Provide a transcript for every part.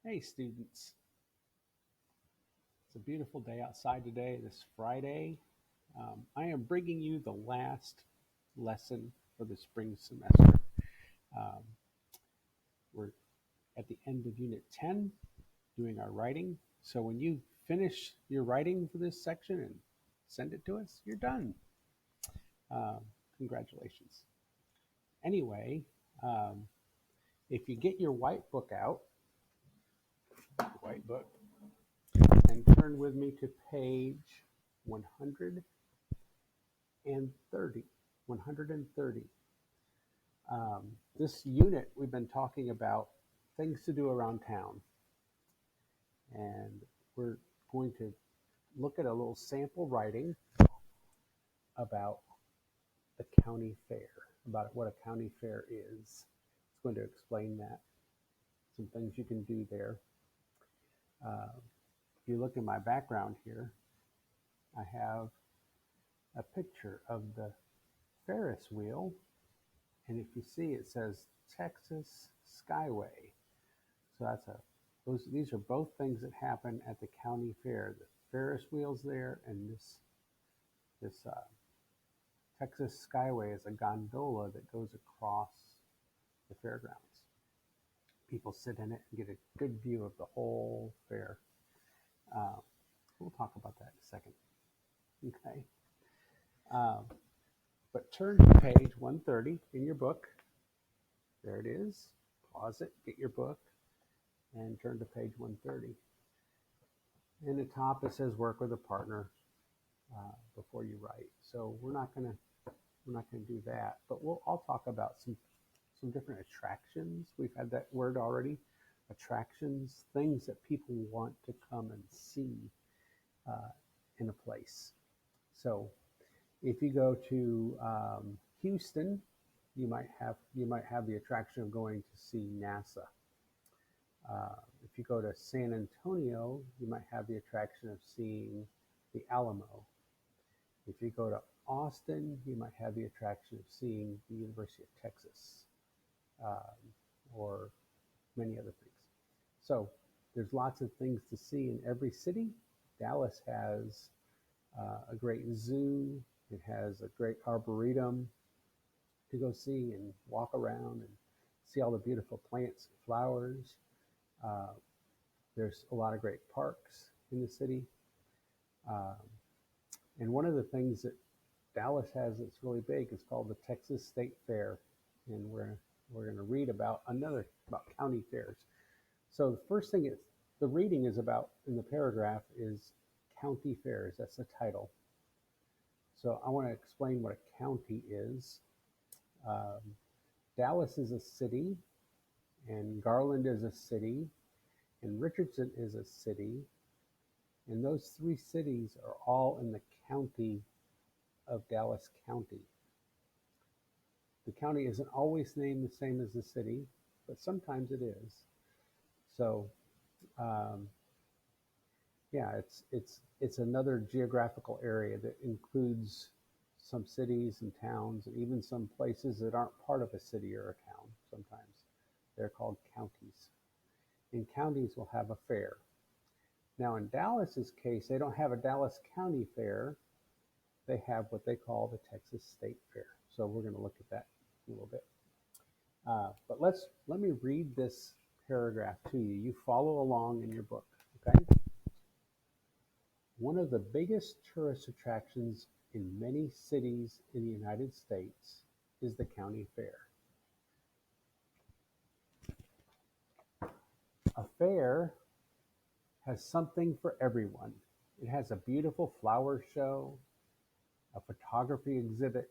Hey students, it's a beautiful day outside today, this Friday. I am bringing you the last lesson for the spring semester. Um, we're at the end of Unit 10 doing our writing. So when you finish your writing for this section and send it to us, you're done. Um, Congratulations. Anyway, um, if you get your white book out, white book, and turn with me to page 130. 130. This unit, we've been talking about things to do around town, and we're going to look at a little sample writing about the county fair, about what a county fair is. It's going to explain that, some things you can do there. If you look in my background here, I have a picture of the Ferris wheel, and if you see, it says Texas Skyway. So that's a these are both things that happen at the county fair. The Ferris wheels there, and this Texas Skyway is a gondola that goes across the fairgrounds. People sit in it and get a good view of the whole fair. Uh, we'll talk about that in a second. Okay. Um, but turn to page 130 in your book. There it is. Pause it, get your book, and turn to page 130. In the top, it says work with a partner before you write. So we're not gonna do that, but I'll talk about some different attractions. We've had that word already. Attractions, things that people want to come and see uh, in a place. So if you go to Houston, you might have the attraction of going to see NASA. If you go to San Antonio, you might have the attraction of seeing the Alamo. If you go to Austin, you might have the attraction of seeing the University of Texas, um, or many other things. So there's lots of things to see in every city. Dallas has a great zoo. It has a great arboretum to go see and walk around and see all the beautiful plants and flowers. Uh, there's a lot of great parks in the city. Um, and one of the things that Dallas has that's really big is called the Texas State Fair, and we're going to read about county fairs. So the first thing is the reading is about in the paragraph is county fairs. That's the title. So I want to explain what a county is. Um, Dallas is a city, and Garland is a city, and Richardson is a city, and those three cities are all in the county of Dallas County. The county isn't always named the same as the city, but sometimes it is. So, um, yeah, it's another geographical area that includes some cities and towns, and even some places that aren't part of a city or a town. Sometimes they're called counties, and counties will have a fair. Now, in Dallas's case, they don't have a Dallas County Fair. They have what they call the Texas State Fair. So we're going to look at that a little bit. But let me read this paragraph to you. You follow along in your book, okay? One of the biggest tourist attractions in many cities in the United States is the county fair. A fair has something for everyone. It has a beautiful flower show, a photography exhibit.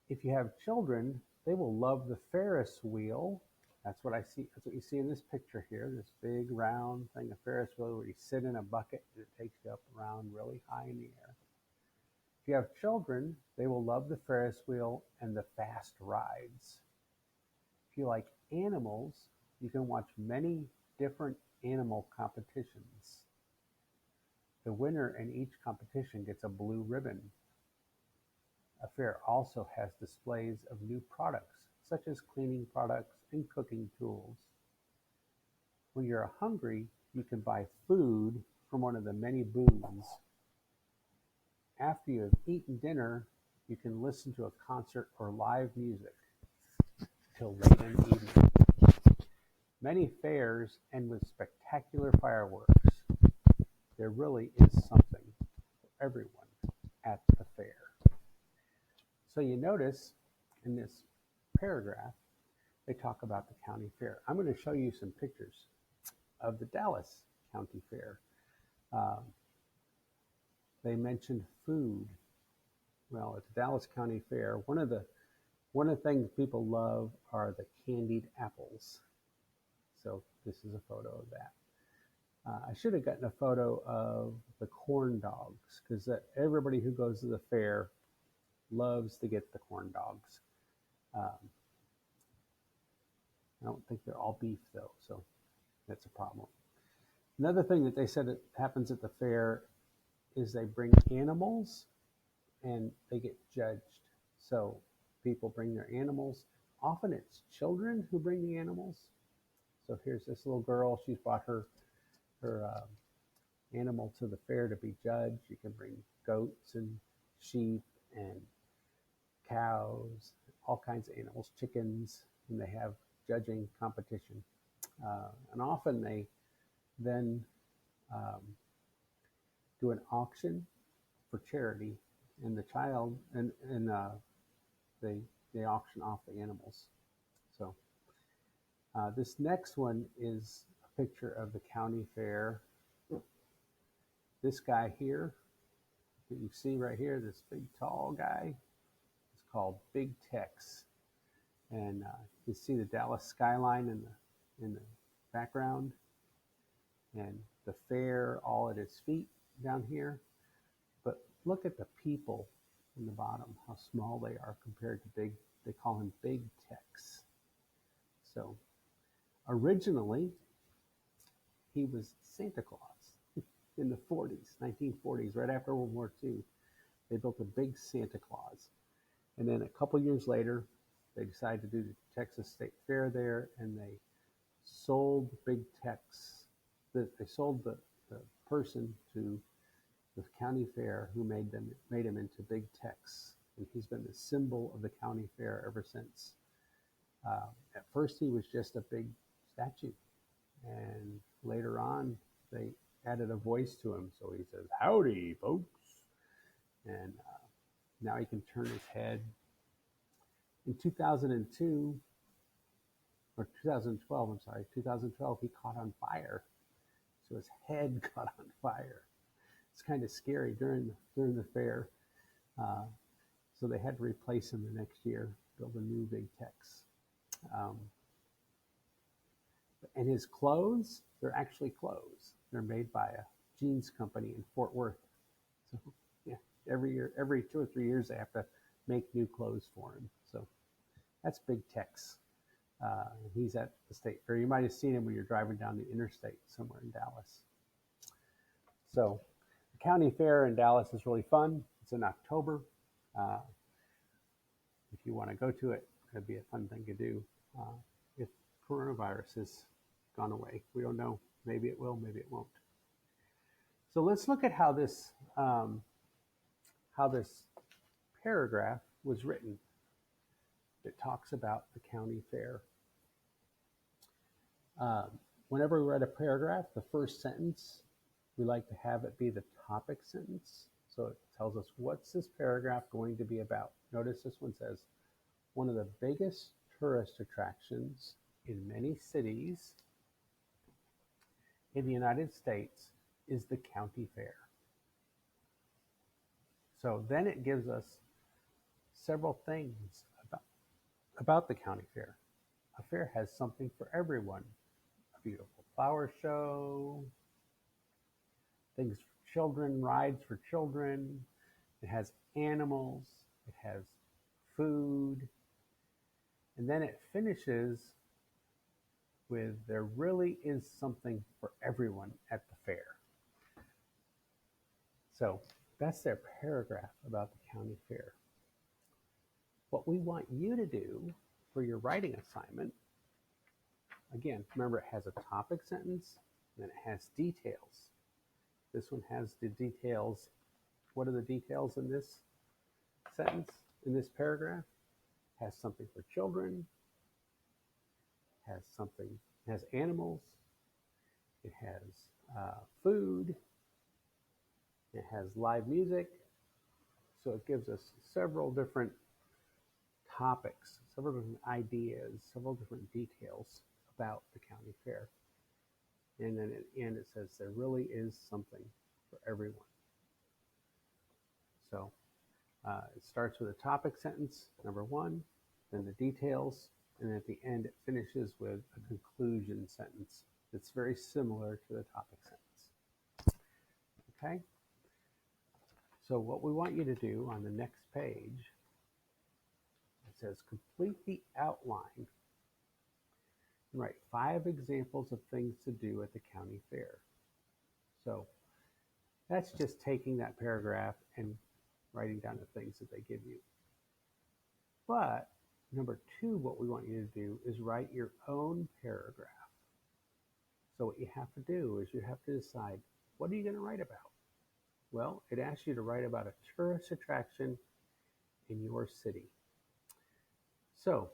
If you have children, they will love the Ferris wheel. That's what I see. That's what you see in this picture here. This big round thing, a Ferris wheel, where you sit in a bucket and it takes you up around really high in the air. If you have children, they will love the Ferris wheel and the fast rides. If you like animals, you can watch many different animal competitions. The winner in each competition gets a blue ribbon. A fair also has displays of new products such as cleaning products and cooking tools. When you're hungry, you can buy food from one of the many booths. After you have eaten dinner, you can listen to a concert or live music till late in the evening. Many fairs end with spectacular fireworks. There really is something for everyone at the fair. So you notice in this paragraph, they talk about the county fair. I'm going to show you some pictures of the Dallas County Fair. Um, they mentioned food. Well, at the Dallas County Fair, one of the things people love are the candied apples. So this is a photo of that. I should have gotten a photo of the corn dogs because everybody who goes to the fair loves to get the corn dogs. I don't think they're all beef though, so that's a problem. Another thing that they said that happens at the fair is they bring animals and they get judged. So people bring their animals. Often it's children who bring the animals. So here's this little girl. She's brought her animal to the fair to be judged. You can bring goats and sheep and cows, all kinds of animals, chickens, and they have judging competition. And often they then do an auction for charity, and the child and they auction off the animals. So this next one is a picture of the county fair. This guy here, that you see right here, this big tall guy, is called Big Tex, and you see the Dallas skyline in the background, and the fair all at his feet down here. But look at the people in the bottom, how small they are compared to Big. They call him Big Tex. So originally, he was Santa Claus in the 40s, 1940s, right after World War II. They built a big Santa Claus. And then a couple years later, they decided to do the Texas State Fair there, and they sold Big Tex. They sold the person to the county fair who made him into Big Tex. And he's been the symbol of the county fair ever since. At first, he was just a big statue. And later on, they added a voice to him. So he says, "Howdy, folks." And now he can turn his head. In 2002, or 2012, I'm sorry, 2012, he caught on fire. So his head caught on fire. It's kind of scary during the fair. So they had to replace him the next year, build a new Big Tex. And his clothes, they're actually clothes. They're made by a jeans company in Fort Worth. So yeah, every 2 or 3 years, they have to make new clothes for him. So that's Big Tex. He's at the state fair. You might have seen him when you're driving down the interstate somewhere in Dallas. So the county fair in Dallas is really fun. It's in October. If you want to go to it, it'd be a fun thing to do. If coronavirus has gone away, we don't know. Maybe it will, maybe it won't. So let's look at how this paragraph was written. It talks about the county fair. Whenever we write a paragraph, the first sentence, we like to have it be the topic sentence. So it tells us, what's this paragraph going to be about? Notice this one says, one of the biggest tourist attractions in many cities in the United States is the county fair. So then it gives us several things about the county fair. A fair has something for everyone. A beautiful flower show, things for children, rides for children. It has animals. It has food. And then it finishes with, there really is something for everyone at the fair. So that's their paragraph about the county fair. What we want you to do for your writing assignment, again, remember it has a topic sentence, and then it has details. This one has the details. What are the details in this sentence, in this paragraph? It has something for children, has something, it has animals, it has food, it has live music. So it gives us several different topics, several different ideas, several different details about the county fair. And then at the end it says there really is something for everyone. So it starts with a topic sentence, number one, then the details, and at the end it finishes with a conclusion sentence that's very similar to the topic sentence. Okay? So what we want you to do on the next page, it says complete the outline and write 5 examples of things to do at the county fair. So that's just taking that paragraph and writing down the things that they give you. But number 2, what we want you to do is write your own paragraph. So what you have to do is you have to decide, what are you going to write about? Well, it asks you to write about a tourist attraction in your city. So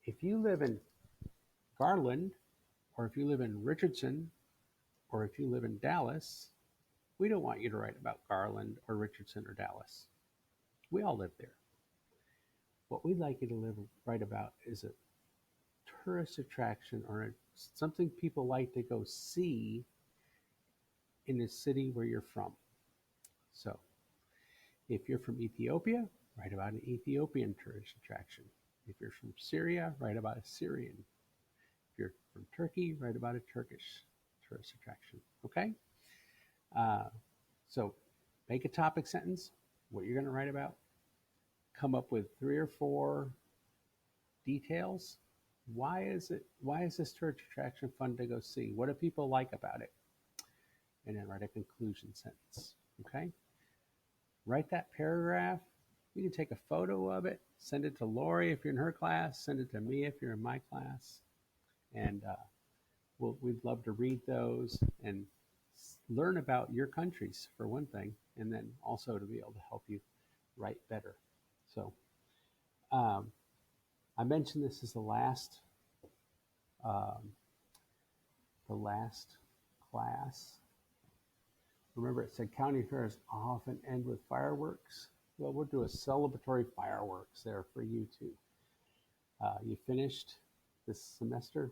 if you live in Garland, or if you live in Richardson, or if you live in Dallas, we don't want you to write about Garland or Richardson or Dallas. We all live there. What we'd like you to write about is a tourist attraction or something people like to go see in the city where you're from. So if you're from Ethiopia, write about an Ethiopian tourist attraction. If you're from Syria, write about a Syrian. If you're from Turkey, write about a Turkish tourist attraction. Okay? So make a topic sentence, what you're going to write about. Come up with 3 or 4 details. Why is this tourist attraction fun to go see? What do people like about it? And then write a conclusion sentence. Okay? Write that paragraph. You can take a photo of it, send it to Lori if you're in her class, send it to me if you're in my class. And we'd love to read those and learn about your countries, for one thing, and then also to be able to help you write better. So I mentioned this is the last class. Remember, it said county fairs often end with fireworks. Well, we'll do a celebratory fireworks there for you too. You finished this semester.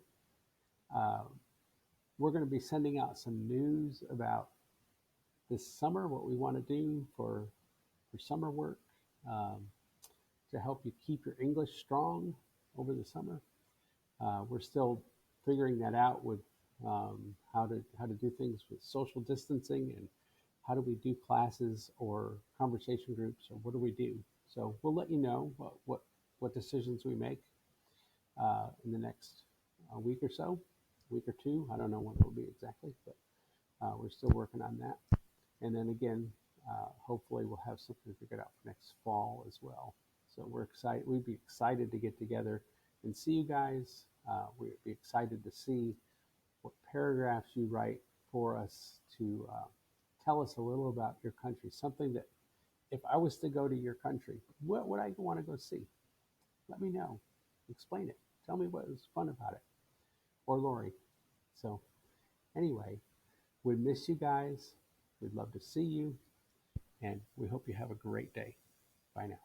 We're going to be sending out some news about this summer, what we want to do for summer work to help you keep your English strong over the summer. We're still figuring that out with how to do things with social distancing and how do we do classes or conversation groups, or what do we do? So we'll let you know what decisions we make in the next week or so, week or 2. I don't know when it will be exactly, but we're still working on that. And then again, hopefully we'll have something figured out for next fall as well. So we're excited. We'd be excited to get together and see you guys. We'd be excited to see what paragraphs you write for us to tell us a little about your country. Something that, if I was to go to your country, what would I want to go see? Let me know. Explain it. Tell me what was fun about it. Or Lori. So anyway, we miss you guys. We'd love to see you. And we hope you have a great day. Bye now.